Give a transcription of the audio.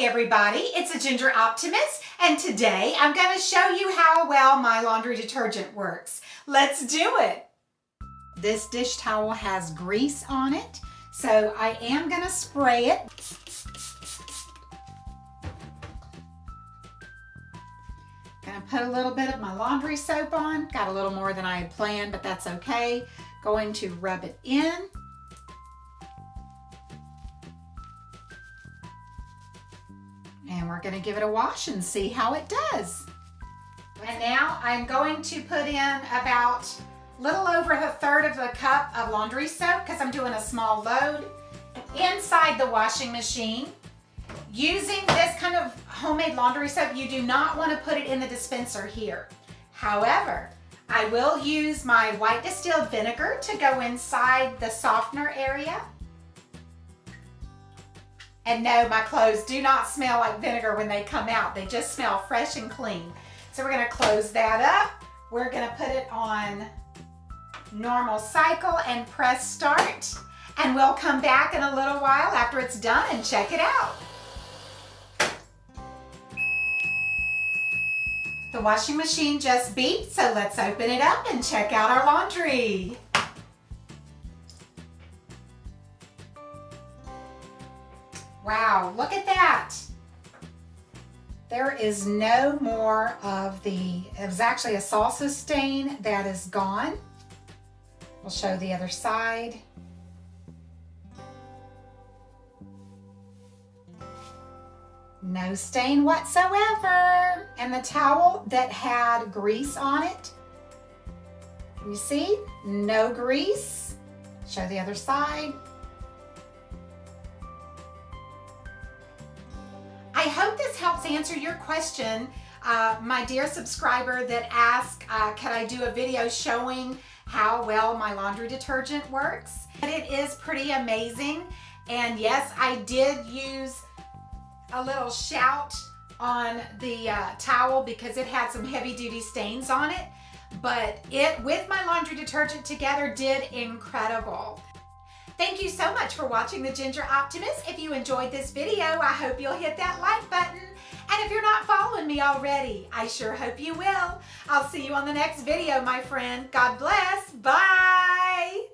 Hey everybody, it's a Ginger Optimist, and today I'm going to show you how well my laundry detergent works. Let's do it. This dish towel has grease on it, so I am going to spray it. Going to put a little bit of my laundry soap on. Got a little more than I had planned, but that's okay. Going to rub it in. And we're going to give it a wash and see how it does. And now I'm going to put in about a little over a third of a cup of laundry soap because I'm doing a small load inside the washing machine. Using this kind of homemade laundry soap, you do not want to put it in the dispenser here. However, I will use my white distilled vinegar to go inside the softener area. And no, my clothes do not smell like vinegar when they come out. They just smell fresh and clean. So we're going to close that up. We're going to put it on normal cycle and press start. And we'll come back in a little while after it's done and check it out. The washing machine just beeped, so let's open it up and check out our laundry. Wow, look at that. There is no more of it was actually a salsa stain that is gone. We'll show the other side. No stain whatsoever. And the towel that had grease on it, you see, no grease. Show the other side. I hope this helps answer your question, my dear subscriber that asked, can I do a video showing how well my laundry detergent works? It is pretty amazing. And yes, I did use a little shout on the towel because it had some heavy duty stains on it, but it with my laundry detergent together did incredible. Thank you so much for watching the Ginger Optimist. If you enjoyed this video, I hope you'll hit that like button. And if you're not following me already, I sure hope you will. I'll see you on the next video, my friend. God bless. Bye.